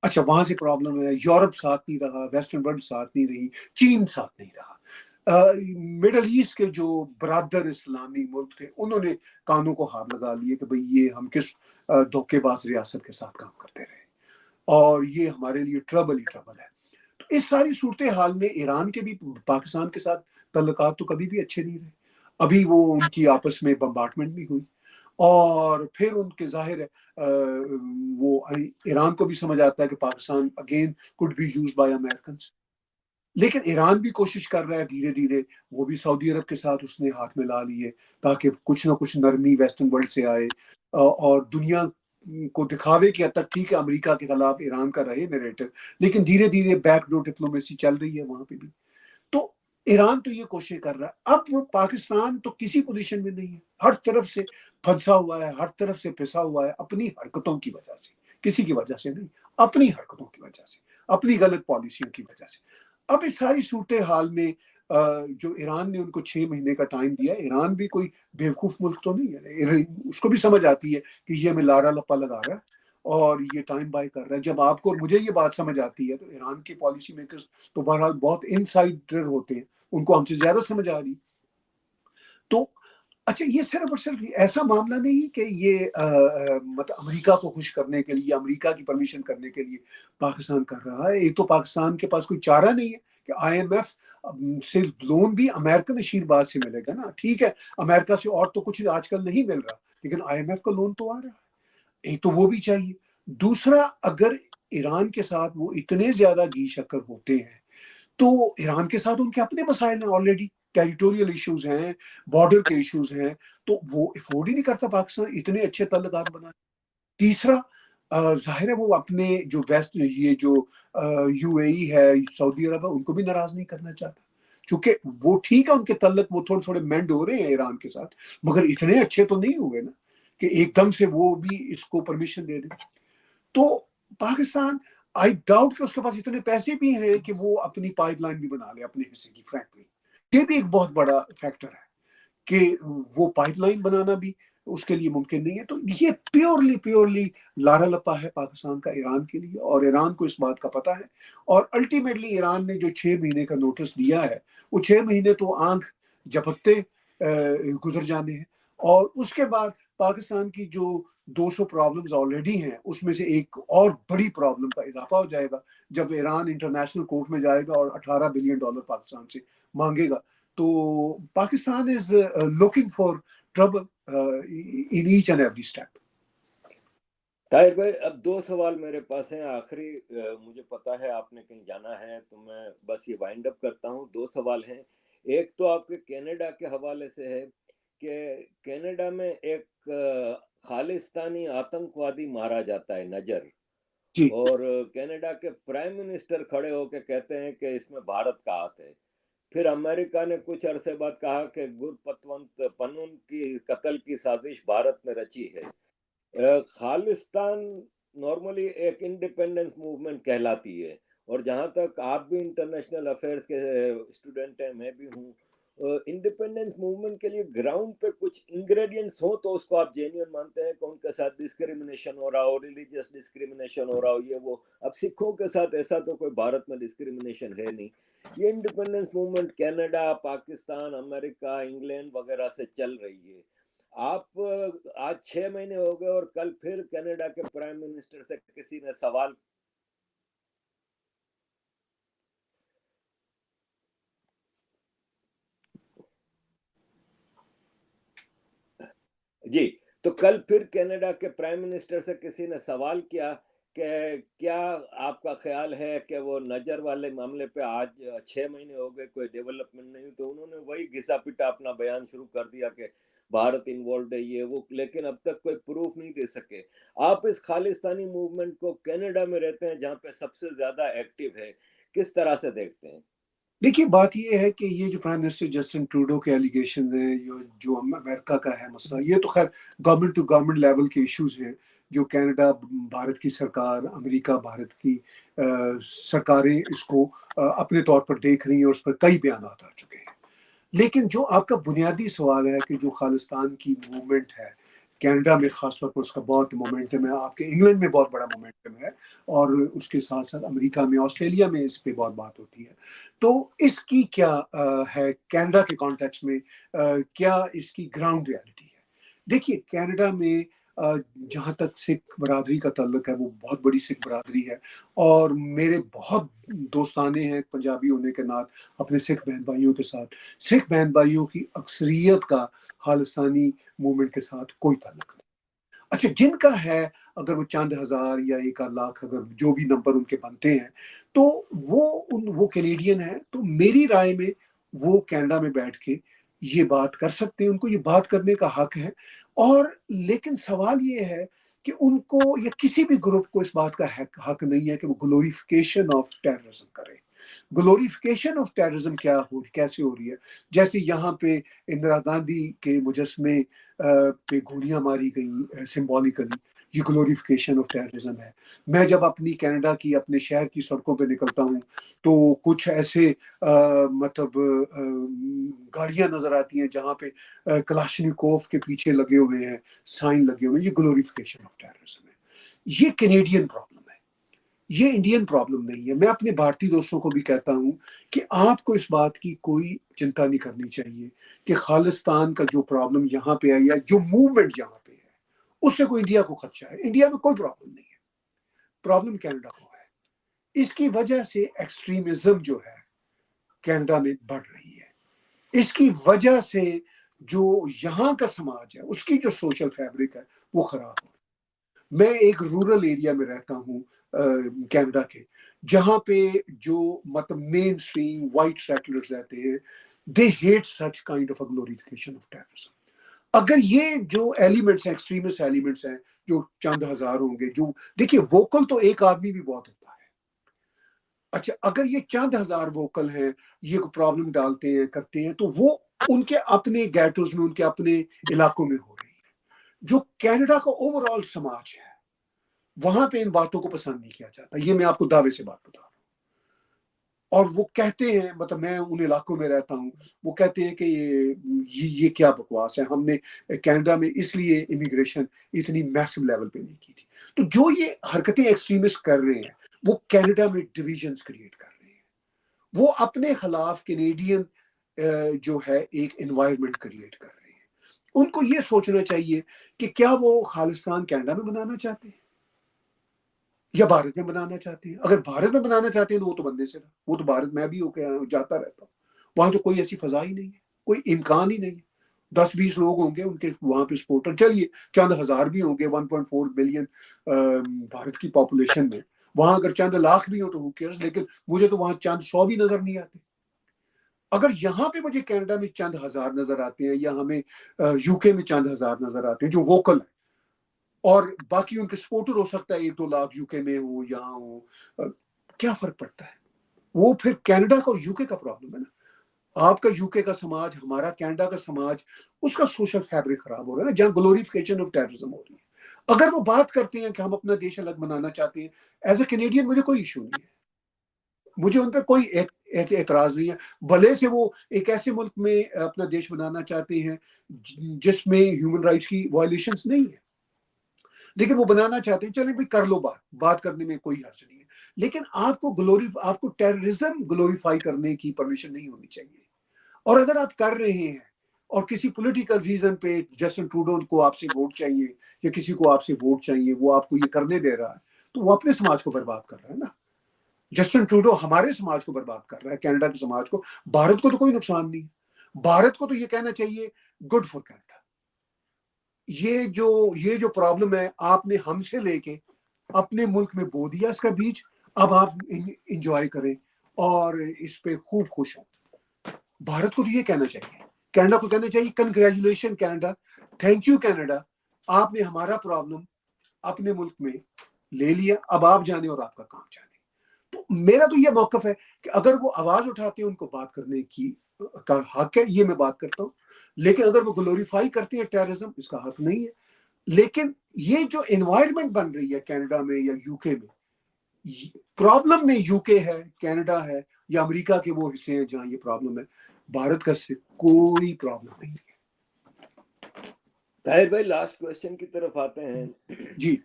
اچھا, وہاں سے پرابلم ہے, یورپ ساتھ نہیں رہا, ویسٹرن ورلڈ ساتھ نہیں رہی, چین ساتھ نہیں رہا. مڈل ایسٹ کے جو برادر اسلامی ملک تھے انہوں نے کانوں کو ہاتھ لگا لیے کہ بھئی یہ ہم کس دھوکے باز ریاست کے ساتھ کام کرتے رہے, اور یہ ہمارے لیے ٹربل ہی ٹربل ہے. تو اس ساری صورتحال میں ایران کے بھی پاکستان کے ساتھ تعلقات تو کبھی بھی اچھے نہیں رہے. ابھی وہ ان کی آپس میں بمبارٹمنٹ بھی ہوئی, اور پھر ان کے ظاہر ہے وہ ایران کو بھی سمجھ آتا ہے کہ Pakistan again could be used by Americans. لیکن ایران بھی کوشش کر رہا ہے دھیرے دھیرے, وہ بھی سعودی عرب کے ساتھ اس نے ہاتھ میں لا لیے تاکہ کچھ نہ کچھ نرمی ویسٹرن ورلڈ سے آئے, اور دنیا کو دکھاوے کہ اب تک ٹھیک ہے امریکہ کے خلاف ایران کا رہے نیریٹو, لیکن دھیرے دھیرے بیک ڈور ڈپلومیسی چل رہی ہے وہاں پہ بھی. تو ایران تو یہ کوشش کر رہا ہے. اب وہ پاکستان تو کسی پوزیشن میں نہیں ہے, ہر طرف سے پھنسا ہوا ہے, ہر طرف سے پھنسا ہوا ہے اپنی حرکتوں کی وجہ سے, کسی کی وجہ سے نہیں, اپنی حرکتوں کی وجہ سے, اپنی غلط پالیسیوں کی وجہ سے. اب اس ساری صورتحال میں جو ایران نے ان کو 6 مہینے کا ٹائم دیا, ایران بھی کوئی بیوقوف ملک تو نہیں ہے, اس کو بھی سمجھ آتی ہے کہ یہ ہمیں لارا لپا لگا رہا ہے اور یہ ٹائم بائی کر رہا ہے. جب آپ کو اور مجھے یہ بات سمجھ آتی ہے تو ایران کے پالیسی میکرز تو بہرحال بہت انسائڈر ہوتے ہیں, ان کو ہم سے زیادہ سمجھ آ رہی. تو اچھا, یہ صرف اور صرف ایسا معاملہ نہیں کہ یہ مطلب امریکہ کو خوش کرنے کے لیے, امریکہ کی پرمیشن کرنے کے لیے پاکستان کر رہا ہے. ایک تو پاکستان کے پاس کوئی چارہ نہیں ہے کہ آئی ایم ایف سے لون بھی امریکن اشیر بعد سے ملے گا نا. ٹھیک ہے امریکہ سے اور تو کچھ آج کل نہیں مل رہا, لیکن آئی ایم ایف کا لون تو آ رہا ہے, ایک تو وہ بھی چاہیے. دوسرا, اگر ایران کے ساتھ وہ اتنے زیادہ گھی شکر ہوتے ہیں تو ایران کے ساتھ ان کے اپنے مسائل ہیں آلریڈی, ٹیریٹوریل ایشوز ہیں, بارڈر کے ایشوز ہیں, تو وہ افورڈ ہی نہیں کرتا پاکستان اتنے اچھے تعلقات بنائے. تیسرا, ظاہر ہے وہ اپنے جو ویسٹ یہ جو یو اے ای ہے, سعودی عرب ہے, ان کو بھی ناراض نہیں کرنا چاہتا, چونکہ وہ ٹھیک ہے ان کے تعلق وہ تھوڑے تھوڑے مینڈ ہو رہے ہیں ایران کے ساتھ, مگر اتنے اچھے تو نہیں ہوئے نا کہ ایک دم سے وہ بھی اس کو پرمیشن دے دیں. تو پاکستان آئی ڈاؤٹ کہ اس کے پاس اتنے پیسے بھی ہیں کہ وہ اپنی پائپ لائن بھی بنا لے اپنے حصے کی. فرینکلی یہ بھی ایک بہت بڑا فیکٹر ہے کہ وہ پائپ لائن بنانا بھی اس کے لیے ممکن نہیں ہے. تو یہ پیورلی لارا لپا ہے پاکستان کا ایران کے لیے, اور ایران کو اس بات کا پتہ ہے. اور الٹیمیٹلی ایران نے جو 6 مہینے کا نوٹس دیا ہے, وہ 6 مہینے تو آنکھ جھپکتے گزر جانے ہیں, اور اس کے بعد پاکستان کی جو 200 پرابلمز آلریڈی ہیں اس میں سے ایک اور بڑی پرابلم کا اضافہ ہو جائے گا جب ایران انٹرنیشنل کورٹ میں جائے گا اور $18 بلین پاکستان سے مانگے گا. تو Pakistan is looking for trouble in each and every step. Tahir بھائی, اب 2 سوال میرے پاس ہیں آخری, مجھے پتا ہے آپ نے کہیں جانا ہے تو میں بس یہ وائنڈ اپ کرتا ہوں. 2 سوال ہیں. ایک تو آپ کے کینیڈا کے حوالے سے ہے کہ کینیڈا میں ایک خالستانی آتنکوادی مارا جاتا ہے, نجر, جی اور کینیڈا کے پرائم منسٹر کھڑے ہو کے کہتے ہیں کہ اس میں بھارت کا ہاتھ ہے. پھر امریکہ نے کچھ عرصے بعد کہا کہ گرپتونت پنون کی قتل کی سازش بھارت نے رچی ہے. خالستان نارملی ایک انڈیپینڈنس موومنٹ کہلاتی ہے, اور جہاں تک آپ بھی انٹرنیشنل افیئرس کے اسٹوڈنٹ ہیں, میں بھی ہوں, انڈیپینڈنس موومنٹ کے لیے گراؤنڈ پہ کچھ انگریڈینٹس ہوں تو اس کو آپ جینیئن مانتے ہیں کہ ان کے ساتھ ڈسکریمنیشن ہو رہا ہو, ریلیجیس ڈسکریمنیشن ہو رہا ہو, یہ وہ. اب سکھوں کے ساتھ ایسا تو کوئی بھارت میں ڈسکریمنیشن ہے نہیں. یہ انڈیپینڈنس موومنٹ کینیڈا, پاکستان, امریکہ, انگلینڈ وغیرہ سے چل رہی ہے. آپ آج 6 مہینے ہو گئے اور کل پھر کینیڈا کے پرائم منسٹر سے کسی نے سوال جی, تو کل پھر کینیڈا کے پرائم منسٹر سے کسی نے سوال کیا کہ کیا آپ کا خیال ہے کہ وہ نجر والے معاملے پہ آج 6 مہینے ہو گئے کوئی ڈیولپمنٹ نہیں. تو انہوں نے وہی گھسا پٹا اپنا بیان شروع کر دیا کہ بھارت انوالوڈ ہے یہ وہ, لیکن اب تک کوئی پروف نہیں دے سکے. آپ اس خالستانی موومنٹ کو کینیڈا میں رہتے ہیں جہاں پہ سب سے زیادہ ایکٹیو ہے, کس طرح سے دیکھتے ہیں؟ دیکھیے بات یہ ہے کہ یہ جو پرائم منسٹر جسٹن ٹروڈو کے ایلیگیشن ہیں, جو امریکہ کا ہے مسئلہ, یہ تو خیر گورنمنٹ ٹو گورنمنٹ لیول کے ایشوز ہیں جو کینیڈا بھارت کی سرکار, امریکہ بھارت کی سرکاریں اس کو اپنے طور پر دیکھ رہی ہیں, اور اس پر کئی بیانات آ چکے ہیں. لیکن جو آپ کا بنیادی سوال ہے کہ جو خالستان کی موومنٹ ہے کینیڈا میں, خاص طور پر اس کا بہت مومنٹم ہے, آپ کے انگلینڈ میں بہت بڑا مومنٹم ہے, اور اس کے ساتھ ساتھ امریکہ میں, آسٹریلیا میں اس پہ بہت بات ہوتی ہے. تو اس کی کیا ہے کینیڈا کے کانٹیکس میں, کیا اس کی گراؤنڈ ریالٹی ہے؟ دیکھیے کینیڈا میں جہاں تک سکھ برادری کا تعلق ہے وہ بہت بڑی سکھ برادری ہے، اور میرے بہت دوستانے ہیں پنجابی ہونے کے ناط اپنے سکھ بہن بھائیوں کے ساتھ۔ سکھ بہن بھائیوں کی اکثریت کا خالصتانی موومنٹ کے ساتھ کوئی تعلق نہیں۔ اچھا، جن کا ہے اگر وہ چند ہزار یا 1 لاکھ، اگر جو بھی نمبر ان کے بنتے ہیں، تو وہ کینیڈین ہیں، تو میری رائے میں وہ کینیڈا میں بیٹھ کے یہ بات کر سکتے ہیں، ان کو یہ بات کرنے کا حق ہے۔ اور لیکن سوال یہ ہے کہ ان کو یا کسی بھی گروپ کو اس بات کا حق نہیں ہے کہ وہ گلوریفیکیشن آف ٹیررزم کرے۔ گلوریفیکیشن آف ٹیررزم کیسے ہو رہی ہے؟ جیسے یہاں پہ اندرا گاندھی کے مجسمے پہ گولیاں ماری گئیں سمبولیکلی، یہ گلوریفیکیشن آف ٹیررزم ہے۔ میں جب اپنی کینیڈا کی اپنے شہر کی سڑکوں پہ نکلتا ہوں تو کچھ ایسے مطلب گاڑیاں نظر آتی ہیں جہاں پہ کلاشنیکوف کے پیچھے لگے ہوئے ہیں، سائن لگے ہوئے ہیں، یہ گلوریفیکیشن آف ٹیررزم ہے۔ یہ کینیڈین پرابلم ہے، یہ انڈین پرابلم نہیں ہے۔ میں اپنے بھارتی دوستوں کو بھی کہتا ہوں کہ آپ کو اس بات کی کوئی چنتا نہیں کرنی چاہیے کہ خالصتان کا جو پرابلم یہاں پہ آئی ہے، جو موومنٹ یہاں پہ ہے، اس سے کوئی انڈیا کو خدشہ ہے۔ انڈیا میں کوئی پرابلم نہیں ہے، پرابلم کینیڈا کو ہے۔ اس کی وجہ سے ایکسٹریمزم جو ہے کینیڈا میں بڑھ رہی ہے، اس کی وجہ سے جو یہاں کا سماج ہے، اس کی جو سوشل فیبرک ہے وہ خراب ہو رہی ہے۔ میں ایک رورل ایریا میں رہتا ہوں کینیڈا کے، جہاں پہ جو مطلب مین اسٹریم وائٹ سیٹلرز رہتے ہیں، they hate such kind of a glorification of terrorism. اگر یہ جو ایلیمنٹس ہیں، ایکسٹریمسٹ ایلیمنٹس ہیں، جو چند ہزار ہوں گے، جو دیکھیے ووکل تو ایک آدمی بھی بہت ہوتا ہے۔ اچھا، اگر یہ چند ہزار ووکل ہیں، یہ پرابلم ڈالتے ہیں، کرتے ہیں، تو وہ ان کے اپنے گیٹوز میں، ان کے اپنے علاقوں میں ہو رہی ہے۔ جو کینیڈا کا اوور آل سماج ہے، وہاں پہ ان باتوں کو پسند نہیں کیا جاتا۔ یہ میں آپ کو دعوے سے بات بتا رہا ہوں۔ اور وہ کہتے ہیں، مطلب میں ان علاقوں میں رہتا ہوں، وہ کہتے ہیں کہ یہ کیا بکواس ہے، ہم نے کینیڈا میں اس لیے امیگریشن اتنی میسو لیول پہ نہیں کی تھی۔ تو جو یہ حرکتیں ایکسٹریمسٹ کر رہے ہیں، وہ کینیڈا میں ڈویژنز کریٹ کر رہے ہیں، وہ اپنے خلاف کینیڈین جو ہے ایک انوائرمنٹ کریٹ کر رہے ہیں۔ ان کو یہ سوچنا چاہیے کہ کیا وہ خالصتان کینیڈا میں بنانا چاہتے ہیں یا بھارت میں بنانا چاہتے ہیں۔ اگر بھارت میں بنانا چاہتے ہیں تو وہ تو بننے سے رہا، وہ تو بھارت میں بھی ہو کے جاتا رہتا ہوں، وہاں تو کوئی ایسی فضا ہی نہیں ہے، کوئی امکان ہی نہیں ہے۔ 10-20 لوگ ہوں گے ان کے وہاں پہ سپورٹر، چلیے چند ہزار بھی ہوں گے 1.4 بلین بھارت کی پاپولیشن میں، وہاں اگر چند لاکھ بھی ہو تو who cares، لیکن مجھے تو وہاں چند 100 بھی نظر نہیں آتے۔ اگر یہاں پہ مجھے کینیڈا میں چند ہزار نظر آتے ہیں، یا ہمیں یو کے میں چند ہزار نظر آتے ہیں جو ووکل ہیں، اور باقی ان کے سپورٹر ہو سکتا ہے 1-2 لاکھ یو کے میں ہو، یہاں ہو، کیا فرق پڑتا ہے؟ وہ پھر کینیڈا کا اور یو کے کا پرابلم ہے نا۔ آپ کا یو کے کا سماج، ہمارا کینیڈا کا سماج، اس کا سوشل فیبرک خراب ہو رہا ہے نا، جہاں گلوریفیکیشن آف ٹیررزم ہو رہی ہے۔ اگر وہ بات کرتے ہیں کہ ہم اپنا دیش الگ بنانا چاہتے ہیں، ایز اے کینیڈین مجھے کوئی ایشو نہیں ہے، مجھے ان پہ کوئی اعتراض نہیں ہے، بھلے سے وہ ایک ایسے ملک میں اپنا دیش بنانا چاہتے ہیں جس میں ہیومن رائٹس کی وائلیشنز نہیں ہے، لیکن وہ بنانا چاہتے ہیں، چلیں بھائی کر لو، بات کرنے میں کوئی حرج نہیں ہے، لیکن آپ کو ٹیررزم گلوریفائی کرنے کی پرمیشن نہیں ہونی چاہیے۔ اور اگر آپ کر رہے ہیں اور کسی پولیٹیکل ریزن پہ جسٹن ٹروڈو کو آپ سے ووٹ چاہیے یا کسی کو آپ سے ووٹ چاہیے، وہ آپ کو یہ کرنے دے رہا ہے، تو وہ اپنے سماج کو برباد کر رہا ہے نا۔ جسٹن ٹروڈو ہمارے سماج کو برباد کر رہا ہے، کینیڈا کے سماج کو۔ بھارت کو تو کوئی نقصان نہیں ہے، بھارت کو تو یہ کہنا چاہیے گڈ فار کینیڈا۔ یہ جو پرابلم ہے، آپ نے ہم سے لے کے اپنے ملک میں بو دیا اس کا بیج، اب آپ انجوائے کریں اور اس پہ خوب خوش ہوں۔ بھارت کو تو یہ کہنا چاہیے، کینیڈا کو کہنا چاہیے congratulation Canada, thank you Canada, آپ نے ہمارا پرابلم اپنے ملک میں لے لیا، اب آپ جانے اور آپ کا کام جانے۔ تو میرا تو یہ موقف ہے کہ اگر وہ آواز اٹھاتے ہیں، ان کو بات کرنے کی کا حق ہے، یہ میں بات کرتا ہوں، لیکن اگر وہ گلوریفائی کرتے ہیں ٹیررزم، اس کا حق نہیں ہے۔ لیکن یہ جو انوائرمنٹ بن رہی ہے کینیڈا میں یا یو کے میں، پرابلم میں یو کے ہے، کینیڈا ہے، یا امریکہ کے وہ حصے ہیں جہاں یہ پرابلم ہے، بھارت کا سے کوئی پرابلم نہیں ہے۔ طاہر بھائی، لاسٹ کوشچن کی طرف آتے ہیں۔ جی،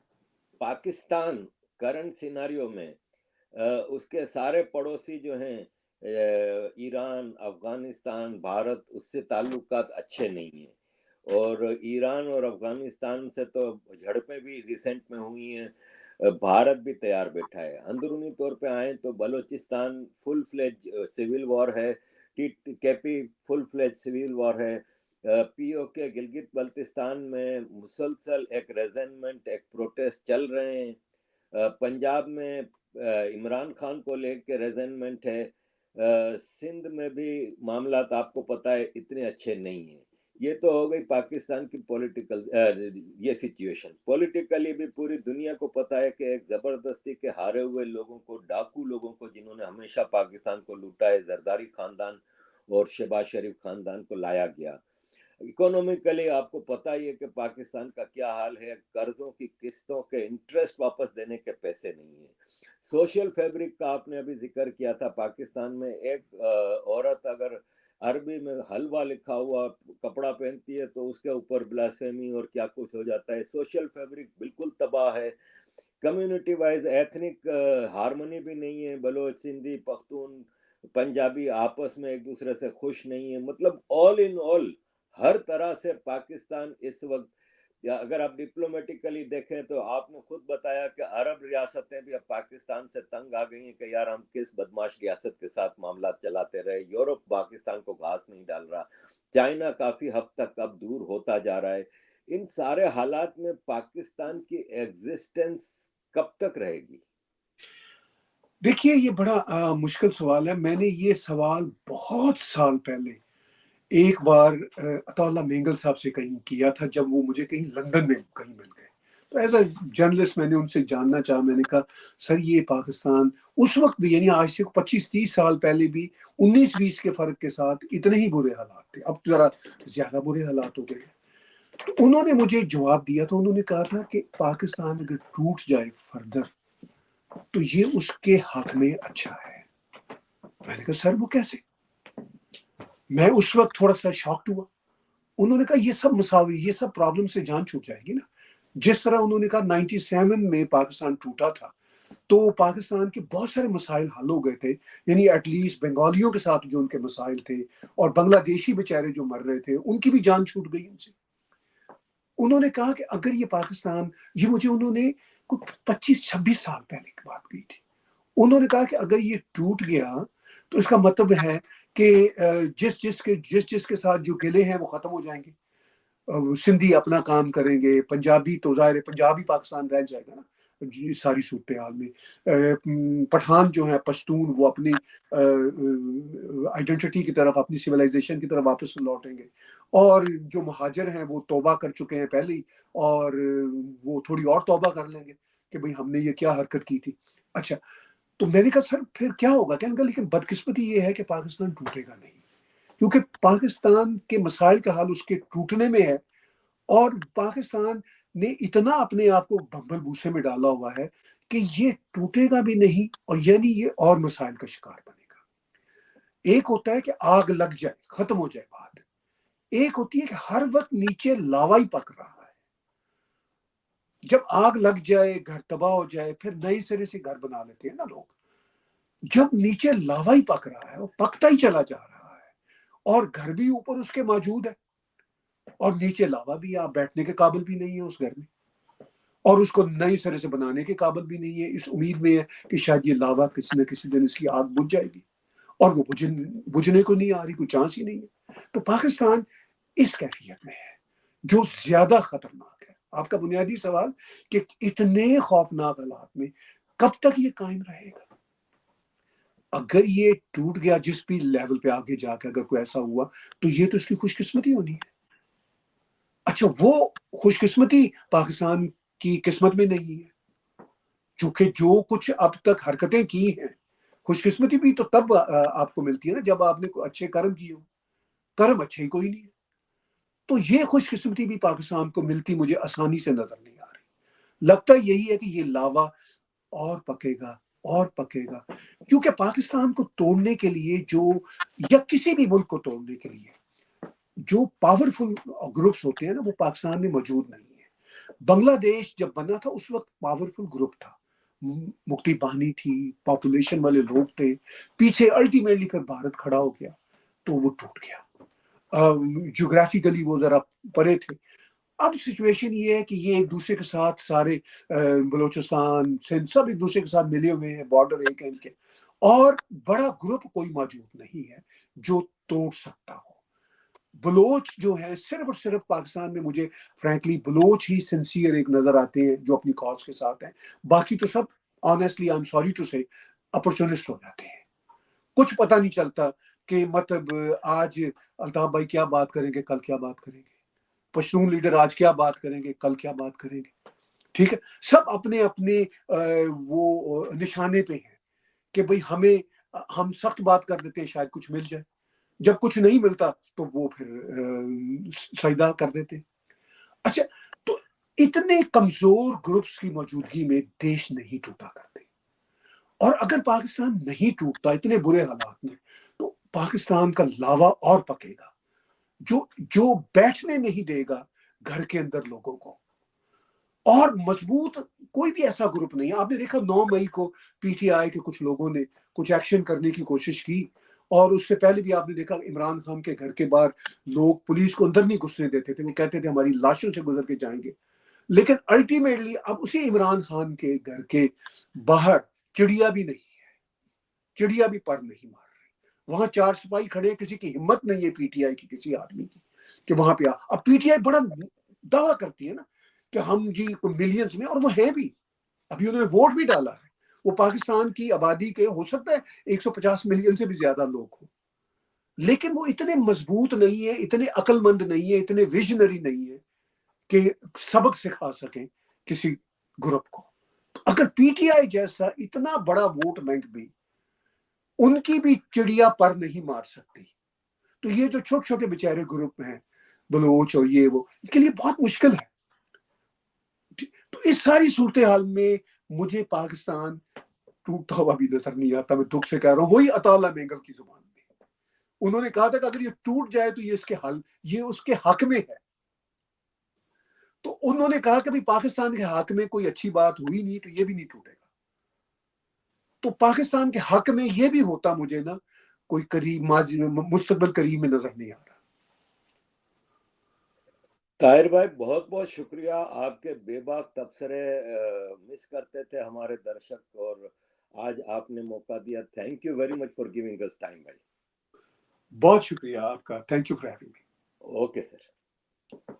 پاکستان کرنٹ سیناریو میں اس کے سارے پڑوسی جو ہیں، ایران، افغانستان، بھارت، اس سے تعلقات اچھے نہیں ہیں۔ اور ایران اور افغانستان سے تو جھڑپیں بھی ریسنٹ میں ہوئی ہیں، بھارت بھی تیار بیٹھا ہے۔ اندرونی طور پہ آئیں تو بلوچستان فل فلیج سول وار ہے، کے پی فل فلیج سول وار ہے، پی او کے گلگت بلتستان میں مسلسل ایک ریزنمنٹ، ایک پروٹیسٹ چل رہے ہیں، پنجاب میں عمران خان کو لے کے ریزنمنٹ ہے، سندھ میں بھی معاملات آپ کو پتہ ہے اتنے اچھے نہیں ہیں۔ یہ تو ہو گئی پاکستان کی پولیٹیکل یہ سچویشن۔ پولیٹیکلی بھی پوری دنیا کو پتہ ہے کہ ایک زبردستی کے ہارے ہوئے لوگوں کو، ڈاکو لوگوں کو جنہوں نے ہمیشہ پاکستان کو لوٹا ہے، زرداری خاندان اور شہباز شریف خاندان کو لایا گیا۔ اکانومیکلی آپ کو پتہ ہی ہے کہ پاکستان کا کیا حال ہے، قرضوں کی قسطوں کے انٹرسٹ واپس دینے کے پیسے نہیں ہیں۔ سوشل فیبرک کا آپ نے ابھی ذکر کیا تھا، پاکستان میں ایک عورت اگر عربی میں حلوہ لکھا ہوا کپڑا پہنتی ہے تو اس کے اوپر بلاسفیمی اور کیا کچھ ہو جاتا ہے۔ سوشل فیبرک بالکل تباہ ہے، کمیونٹی وائز ایتھنک ہارمونی بھی نہیں ہے، بلوچ، سندھی، پختون، پنجابی آپس میں ایک دوسرے سے خوش نہیں ہے۔ مطلب آل ان آل ہر طرح سے پاکستان اس وقت، یا اگر آپ ڈپلومیٹیکلی دیکھیں تو آپ نے خود بتایا کہ عرب ریاستیں بھی اب پاکستان سے تنگ آ گئی ہیں کہ یار ہم کس بدماش ریاست کے ساتھ معاملات چلاتے رہے۔ یورپ پاکستان کو گھاس نہیں ڈال رہا، چائنا کافی حد تک اب دور ہوتا جا رہا ہے۔ ان سارے حالات میں پاکستان کی ایگزسٹنس کب تک رہے گی؟ دیکھیے یہ بڑا مشکل سوال ہے. میں نے یہ سوال بہت سال پہلے ایک بار عطا اللہ مینگل صاحب سے کہیں کیا تھا، جب وہ مجھے کہیں لندن میں کہیں مل گئے. تو ایز اے جرنلسٹ میں نے ان سے جاننا چاہا. میں نے کہا سر یہ پاکستان اس وقت بھی، یعنی آج سے 25-30 سال پہلے بھی 19-20 کے فرق کے ساتھ اتنے ہی برے حالات تھے، اب ذرا زیادہ برے حالات ہو گئے. تو انہوں نے مجھے جواب دیا، تو انہوں نے کہا تھا کہ پاکستان اگر ٹوٹ جائے فردر تو یہ اس کے حق میں اچھا ہے. میں نے کہا سر وہ کیسے؟ میں اس وقت تھوڑا سا شاکڈ ہوا. انہوں نے کہا یہ سب مساوی، یہ سب پرابلم سے جان چھوٹ جائے گی نا. جس طرح انہوں نے کہا 97 میں پاکستان ٹوٹا تھا تو پاکستان کے بہت سارے مسائل حل ہو گئے تھے، یعنی ایٹ لیسٹ بنگالیوں کے ساتھ جو ان کے مسائل تھے اور بنگلہ دیشی بیچارے جو مر رہے تھے ان کی بھی جان چھوٹ گئی ان سے. انہوں نے کہا کہ اگر یہ پاکستان، یہ مجھے انہوں نے 25-26 سال پہلے کی بات کی تھی، انہوں نے کہا کہ اگر یہ ٹوٹ گیا تو اس کا مطلب ہے کہ جس کے ساتھ جو گلے ہیں وہ ختم ہو جائیں گے. سندھی اپنا کام کریں گے، پنجابی تو ظاہر ہے پنجابی پاکستان رہ جائے گا نا اس ساری صورتحال میں. پٹھان جو ہیں پشتون وہ اپنی آئیڈینٹی کی طرف، اپنی سویلائزیشن کی طرف واپس لوٹیں گے، اور جو مہاجر ہیں وہ توبہ کر چکے ہیں پہلے ہی، اور وہ تھوڑی اور توبہ کر لیں گے کہ بھئی ہم نے یہ کیا حرکت کی تھی. اچھا تو میں نے کہا سر پھر کیا ہوگا؟ کہنے کا لیکن بدقسمتی یہ ہے کہ پاکستان ٹوٹے گا نہیں، کیونکہ پاکستان کے مسائل کا حل اس کے ٹوٹنے میں ہے، اور پاکستان نے اتنا اپنے آپ کو بھنبل بھوسے میں ڈالا ہوا ہے کہ یہ ٹوٹے گا بھی نہیں، اور یعنی یہ اور مسائل کا شکار بنے گا. ایک ہوتا ہے کہ آگ لگ جائے ختم ہو جائے بات، ایک ہوتی ہے کہ ہر وقت نیچے لاوا ہی پک رہا ہے. جب آگ لگ جائے، گھر تباہ ہو جائے، پھر نئے سرے سے گھر بنا لیتے ہیں نا لوگ. جب نیچے لاوا ہی پک رہا ہے، وہ پکتا ہی چلا جا رہا ہے، اور گھر بھی اوپر اس کے موجود ہے اور نیچے لاوا بھی، آپ بیٹھنے کے قابل بھی نہیں ہے اس گھر میں، اور اس کو نئی سرے سے بنانے کے قابل بھی نہیں ہے، اس امید میں ہے کہ شاید یہ لاوا کسی نہ کسی دن اس کی آگ بجھ جائے گی، اور وہ بجھنے کو نہیں آ رہی، کوئی چانس ہی نہیں ہے. تو پاکستان اس کیفیت میں ہے جو زیادہ خطرناک ہے. آپ کا بنیادی سوال کہ اتنے خوفناک حالات میں کب تک یہ قائم رہے گا؟ اگر یہ ٹوٹ گیا جس بھی لیول پہ آگے جا کے، اگر کوئی ایسا ہوا تو یہ تو اس کی خوش قسمتی ہونی ہے. اچھا وہ خوش قسمتی پاکستان کی قسمت میں نہیں ہے، چونکہ جو کچھ اب تک حرکتیں کی ہیں، خوش قسمتی بھی تو تب آپ کو ملتی ہے نا جب آپ نے کوئی اچھے کرم کیے ہو. کرم اچھے ہی کوئی نہیں ہے، تو یہ خوش قسمتی بھی پاکستان کو ملتی مجھے آسانی سے نظر نہیں آ رہی. لگتا یہی ہے کہ یہ لاوا اور پکے گا اور پکے گا، کیونکہ پاکستان کو توڑنے کے لیے یا کسی بھی ملک کو توڑنے کے لیے جو پاورفل گروپس ہوتے ہیں نا وہ پاکستان میں موجود نہیں ہے. بنگلہ دیش جب بنا تھا اس وقت پاورفل گروپ تھا، مکتی بانی تھی، پاپولیشن والے لوگ تھے پیچھے. الٹیمیٹلی پھر بھارت کھڑا ہو گیا تو وہ ٹوٹ گیا. جغرافیکلی وہ ذرا پرے تھے. اب سچویشن یہ ہے کہ یہ ایک دوسرے کے ساتھ سارے بلوچستان سندھ سب ایک دوسرے کے ساتھ ملے ہوئے ہیں, بارڈر ایک ہے ان کے, اور بڑا گروپ کوئی موجود نہیں ہے جو توڑ سکتا ہو. بلوچ جو ہے صرف اور صرف پاکستان میں مجھے فرینکلی بلوچ ہی سنسیئر ایک نظر آتے ہیں جو اپنی کاز کے ساتھ ہیں. باقی تو سب honestly I am sorry to say opportunist ہو جاتے ہیں. کچھ پتہ نہیں چلتا کہ مطلب آج الطاف بھائی کیا بات کریں گے, کل کیا بات کریں گے, پشتون لیڈر آج کیا بات کریں گے, کل کیا بات کریں گے. ٹھیک ہے, سب اپنے اپنے وہ نشانے پہ ہیں کہ بھئی ہم سخت بات کر دیتے ہیں شاید کچھ مل جائے, جب کچھ نہیں ملتا تو وہ پھر سجدہ کر دیتے ہیں. اچھا, تو اتنے کمزور گروپس کی موجودگی میں دیش نہیں ٹوٹا کرتے, اور اگر پاکستان نہیں ٹوٹتا اتنے برے حالات میں تو پاکستان کا لاوا اور پکے گا, جو بیٹھنے نہیں دے گا گھر کے اندر لوگوں کو. اور مضبوط کوئی بھی ایسا گروپ نہیں ہے. آپ نے دیکھا 9 مئی کو پی ٹی آئی کے کچھ لوگوں نے کچھ ایکشن کرنے کی کوشش کی, اور اس سے پہلے بھی آپ نے دیکھا عمران خان کے گھر کے باہر لوگ پولیس کو اندر نہیں گھسنے دیتے تھے, وہ کہتے تھے ہماری لاشوں سے گزر کے جائیں گے. لیکن الٹیمیٹلی اب اسی عمران خان کے گھر کے باہر چڑیا بھی نہیں ہے, چڑیا بھی پر نہیں مار رہی. وہاں 4 سپاہی کھڑے, کسی کی ہمت نہیں ہے پی ٹی آئی کی کسی آدمی کی کہ وہاں پہ اب پی ٹی آئی بڑا دعویٰ کرتی ہے نا کہ ہم جی ملینز میں, اور وہ ہے بھی, ابھی انہوں نے ووٹ بھی ڈالا ہے. وہ پاکستان کی آبادی کے ہو سکتا ہے 150 ملین سے بھی زیادہ لوگ ہوں, لیکن وہ اتنے مضبوط نہیں ہے, اتنے عقل مند نہیں ہے, اتنے ویژنری نہیں ہے کہ سبق سکھا سکیں کسی گروپ کو. اگر پی ٹی آئی جیسا اتنا بڑا ووٹ بینک بھی ان کی بھی چڑیا پر نہیں مار سکتی, تو یہ جو چھوٹے چھوٹے بیچارے گروپ ہیں بلوچ اور یہ وہ, ان کے لیے بہت مشکل ہے. تو اس ساری صورتحال میں مجھے پاکستان ٹوٹتا ہوا بھی نظر نہیں آتا. میں دکھ سے کہہ رہا ہوں, وہی عطا اللہ مینگل کی زبان میں انہوں نے کہا تھا کہ اگر یہ ٹوٹ جائے تو یہ اس کے حق میں ہے. تو انہوں نے کہا کہ بھی پاکستان کے حق میں کوئی اچھی بات ہوئی نہیں تو یہ بھی نہیں ٹوٹے گا. تو پاکستان کے حق میں یہ بھی ہوتا مجھے نا کوئی قریب ماضی میں مستقبل قریب میں نظر نہیں آ رہا. طاہر بھائی بہت بہت شکریہ, آپ کے بے باک تبصرے مس کرتے تھے ہمارے درشک, اور آج آپ نے موقع دیا. Thank you very much for giving اس ٹائم بھائی. بہت شکریہ آپ کا, thank you for having me. Okay sir.